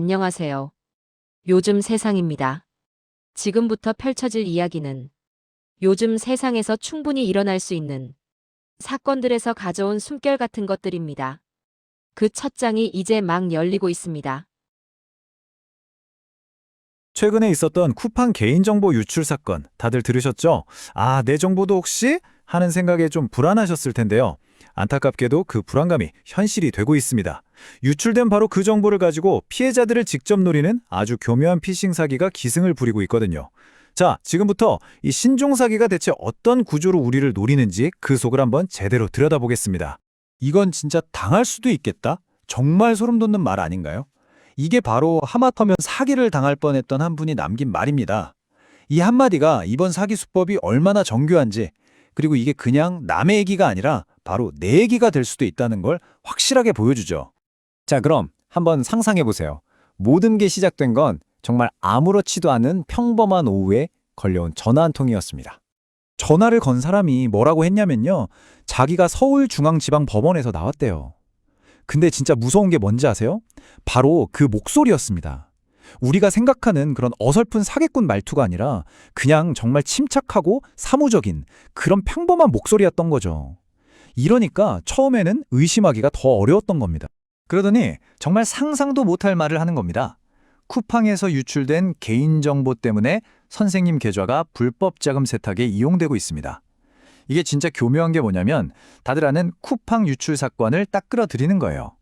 안녕하세요. 요즘 세상입니다. 지금부터 펼쳐질 이야기는 요즘 세상에서 충분히 일어날 수 있는 사건들에서 가져온 숨결 같은 것들입니다. 그 첫 장이 이제 막 열리고 있습니다. 최근에 있었던 쿠팡 개인정보 유출 사건 다들 들으셨죠? 아, 내 정보도 혹시? 하는 생각에 좀 불안하셨을 텐데요. 안타깝게도 그 불안감이 현실이 되고 있습니다. 유출된 바로 그 정보를 가지고 피해자들을 직접 노리는 아주 교묘한 피싱 사기가 기승을 부리고 있거든요. 자, 지금부터 이 신종 사기가 대체 어떤 구조로 우리를 노리는지 그 속을 한번 제대로 들여다보겠습니다. 이건 진짜 당할 수도 있겠다? 정말 소름 돋는 말 아닌가요? 이게 바로 하마터면 사기를 당할 뻔했던 한 분이 남긴 말입니다. 이 한마디가 이번 사기 수법이 얼마나 정교한지, 그리고 이게 그냥 남의 얘기가 아니라 바로 내 얘기가 될 수도 있다는 걸 확실하게 보여주죠. 자, 그럼 한번 상상해보세요. 모든 게 시작된 건 정말 아무렇지도 않은 평범한 오후에 걸려온 전화 한 통이었습니다. 전화를 건 사람이 뭐라고 했냐면요. 자기가 서울중앙지방법원에서 나왔대요. 근데 진짜 무서운 게 뭔지 아세요? 바로 그 목소리였습니다. 우리가 생각하는 그런 어설픈 사기꾼 말투가 아니라 그냥 정말 침착하고 사무적인 그런 평범한 목소리였던 거죠. 이러니까 처음에는 의심하기가 더 어려웠던 겁니다. 그러더니 정말 상상도 못할 말을 하는 겁니다. 쿠팡에서 유출된 개인정보 때문에 선생님 계좌가 불법 자금 세탁에 이용되고 있습니다. 이게 진짜 교묘한 게 뭐냐면 다들 아는 쿠팡 유출 사건을 딱 끌어들이는 거예요.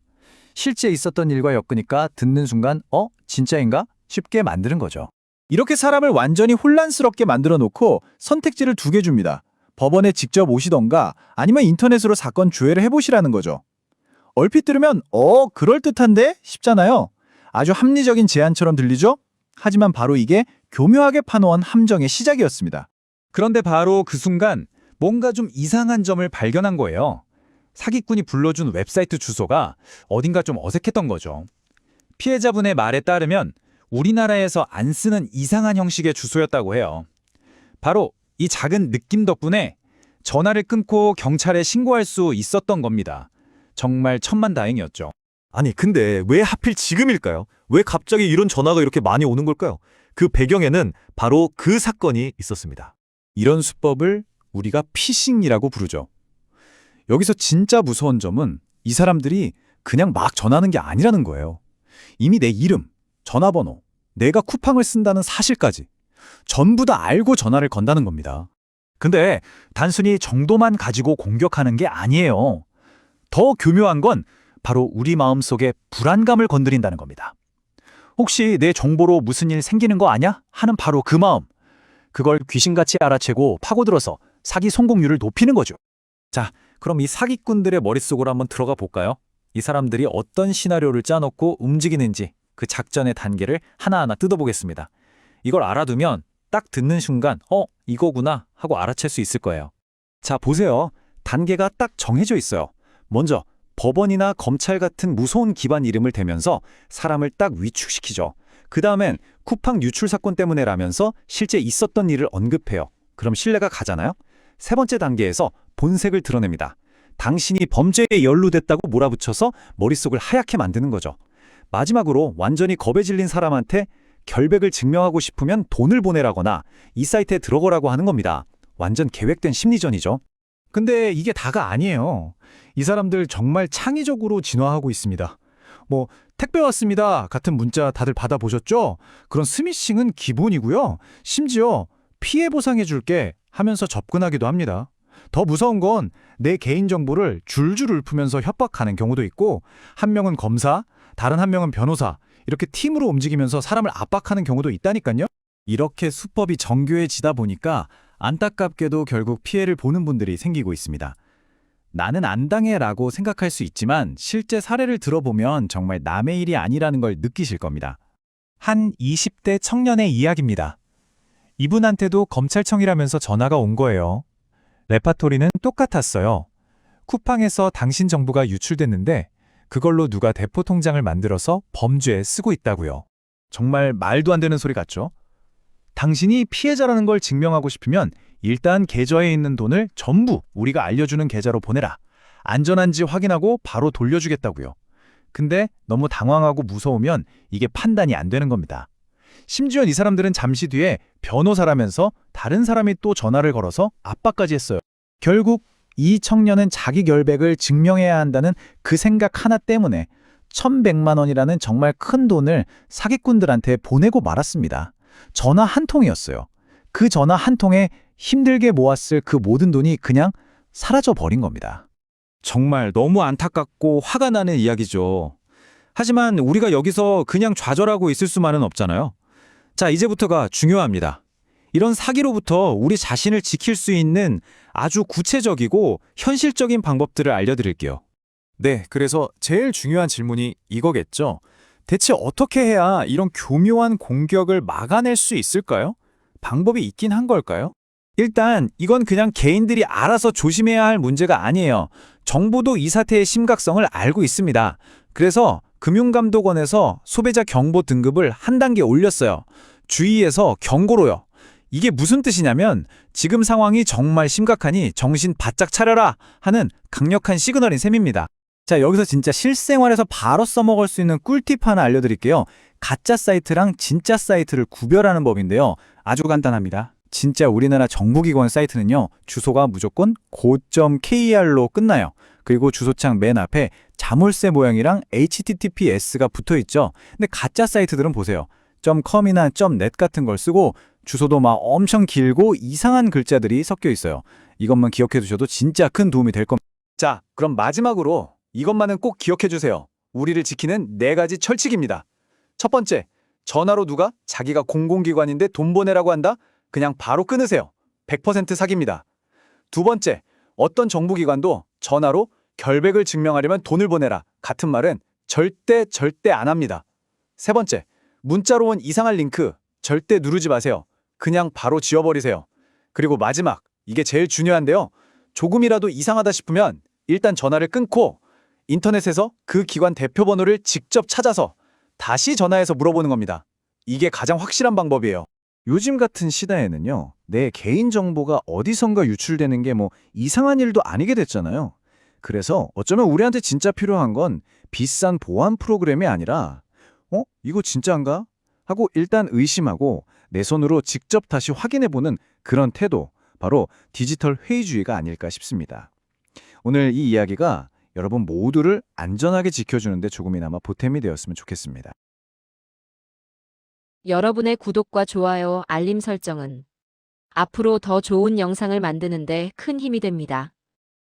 실제 있었던 일과 엮으니까 듣는 순간 진짜인가? 쉽게 만드는 거죠. 이렇게 사람을 완전히 혼란스럽게 만들어 놓고 선택지를 두 개 줍니다. 법원에 직접 오시던가 아니면 인터넷으로 사건 조회를 해보시라는 거죠. 얼핏 들으면 그럴듯한데? 싶잖아요. 아주 합리적인 제안처럼 들리죠? 하지만 바로 이게 교묘하게 파놓은 함정의 시작이었습니다. 그런데 바로 그 순간 뭔가 좀 이상한 점을 발견한 거예요. 사기꾼이 불러준 웹사이트 주소가 어딘가 좀 어색했던 거죠. 피해자분의 말에 따르면 우리나라에서 안 쓰는 이상한 형식의 주소였다고 해요. 바로 이 작은 느낌 덕분에 전화를 끊고 경찰에 신고할 수 있었던 겁니다. 정말 천만다행이었죠. 아니, 근데 왜 하필 지금일까요? 왜 갑자기 이런 전화가 이렇게 많이 오는 걸까요? 그 배경에는 바로 그 사건이 있었습니다. 이런 수법을 우리가 피싱이라고 부르죠. 여기서 진짜 무서운 점은 이 사람들이 그냥 막 전화하는 게 아니라는 거예요. 이미 내 이름, 전화번호, 내가 쿠팡을 쓴다는 사실까지 전부 다 알고 전화를 건다는 겁니다. 근데 단순히 정도만 가지고 공격하는 게 아니에요. 더 교묘한 건 바로 우리 마음속에 불안감을 건드린다는 겁니다. 혹시 내 정보로 무슨 일 생기는 거 아냐? 하는 바로 그 마음. 그걸 귀신같이 알아채고 파고들어서 사기 성공률을 높이는 거죠. 자, 그럼 이 사기꾼들의 머릿속으로 한번 들어가 볼까요? 이 사람들이 어떤 시나리오를 짜놓고 움직이는지 그 작전의 단계를 하나하나 뜯어보겠습니다. 이걸 알아두면 딱 듣는 순간 이거구나 하고 알아챌 수 있을 거예요. 자, 보세요. 단계가 딱 정해져 있어요. 먼저 법원이나 검찰 같은 무서운 기반 이름을 대면서 사람을 딱 위축시키죠. 그 다음엔 쿠팡 유출 사건 때문에라면서 실제 있었던 일을 언급해요. 그럼 신뢰가 가잖아요? 세 번째 단계에서 본색을 드러냅니다. 당신이 범죄에 연루됐다고 몰아붙여서 머릿속을 하얗게 만드는 거죠. 마지막으로 완전히 겁에 질린 사람한테 결백을 증명하고 싶으면 돈을 보내라거나 이 사이트에 들어가라고 하는 겁니다. 완전 계획된 심리전이죠. 근데 이게 다가 아니에요. 이 사람들 정말 창의적으로 진화하고 있습니다. 택배 왔습니다 같은 문자 다들 받아보셨죠? 그런 스미싱은 기본이고요. 심지어 피해 보상해 줄게 하면서 접근하기도 합니다. 더 무서운 건 내 개인정보를 줄줄 읊으면서 협박하는 경우도 있고, 한 명은 검사, 다른 한 명은 변호사, 이렇게 팀으로 움직이면서 사람을 압박하는 경우도 있다니까요. 이렇게 수법이 정교해지다 보니까 안타깝게도 결국 피해를 보는 분들이 생기고 있습니다. 나는 안 당해라고 생각할 수 있지만 실제 사례를 들어보면 정말 남의 일이 아니라는 걸 느끼실 겁니다. 한 20대 청년의 이야기입니다. 이분한테도 검찰청이라면서 전화가 온 거예요. 레파토리는 똑같았어요. 쿠팡에서 당신 정보가 유출됐는데 그걸로 누가 대포 통장을 만들어서 범죄에 쓰고 있다고요. 정말 말도 안 되는 소리 같죠? 당신이 피해자라는 걸 증명하고 싶으면 일단 계좌에 있는 돈을 전부 우리가 알려주는 계좌로 보내라. 안전한지 확인하고 바로 돌려주겠다고요. 근데 너무 당황하고 무서우면 이게 판단이 안 되는 겁니다. 심지어 이 사람들은 잠시 뒤에 변호사라면서 다른 사람이 또 전화를 걸어서 압박까지 했어요. 결국 이 청년은 자기 결백을 증명해야 한다는 그 생각 하나 때문에 1,100만 원이라는 정말 큰 돈을 사기꾼들한테 보내고 말았습니다. 전화 한 통이었어요. 그 전화 한 통에 힘들게 모았을 그 모든 돈이 그냥 사라져 버린 겁니다. 정말 너무 안타깝고 화가 나는 이야기죠. 하지만 우리가 여기서 그냥 좌절하고 있을 수만은 없잖아요. 자, 이제부터가 중요합니다. 이런 사기로부터 우리 자신을 지킬 수 있는 아주 구체적이고 현실적인 방법들을 알려드릴게요. 네, 그래서 제일 중요한 질문이 이거겠죠. 대체 어떻게 해야 이런 교묘한 공격을 막아낼 수 있을까요? 방법이 있긴 한 걸까요? 일단 이건 그냥 개인들이 알아서 조심해야 할 문제가 아니에요. 정부도 이 사태의 심각성을 알고 있습니다. 그래서 금융감독원에서 소비자 경보 등급을 한 단계 올렸어요. 주의해서 경고로요. 이게 무슨 뜻이냐면 지금 상황이 정말 심각하니 정신 바짝 차려라 하는 강력한 시그널인 셈입니다. 자, 여기서 진짜 실생활에서 바로 써먹을 수 있는 꿀팁 하나 알려드릴게요. 가짜 사이트랑 진짜 사이트를 구별하는 법인데요. 아주 간단합니다. 진짜 우리나라 정부기관 사이트는요, 주소가 무조건 go.kr로 끝나요. 그리고 주소창 맨 앞에 자물쇠 모양이랑 https가 붙어 있죠. 근데 가짜 사이트들은 보세요. .com이나 .net 같은 걸 쓰고 주소도 막 엄청 길고 이상한 글자들이 섞여 있어요. 이것만 기억해 두셔도 진짜 큰 도움이 될 겁니다. 자, 그럼 마지막으로 이것만은 꼭 기억해 주세요. 우리를 지키는 4가지 철칙입니다. 첫 번째, 전화로 누가 자기가 공공기관인데 돈 보내라고 한다? 그냥 바로 끊으세요. 100% 사기입니다. 두 번째, 어떤 정부기관도 전화로 결백을 증명하려면 돈을 보내라 같은 말은 절대 안 합니다. 세 번째, 문자로 온 이상한 링크 절대 누르지 마세요. 그냥 바로 지워버리세요. 그리고 마지막, 이게 제일 중요한데요. 조금이라도 이상하다 싶으면 일단 전화를 끊고 인터넷에서 그 기관 대표 번호를 직접 찾아서 다시 전화해서 물어보는 겁니다. 이게 가장 확실한 방법이에요. 요즘 같은 시대에는요, 내 개인정보가 어디선가 유출되는 게 뭐 이상한 일도 아니게 됐잖아요. 그래서 어쩌면 우리한테 진짜 필요한 건 비싼 보안 프로그램이 아니라 이거 진짜인가? 하고 일단 의심하고 내 손으로 직접 다시 확인해보는 그런 태도, 바로 디지털 회의주의가 아닐까 싶습니다. 오늘 이 이야기가 여러분 모두를 안전하게 지켜주는데 조금이나마 보탬이 되었으면 좋겠습니다. 여러분의 구독과 좋아요, 알림 설정은 앞으로 더 좋은 영상을 만드는데 큰 힘이 됩니다.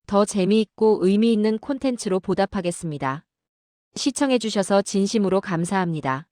더 재미있고 의미 있는 콘텐츠로 보답하겠습니다. 시청해주셔서 진심으로 감사합니다.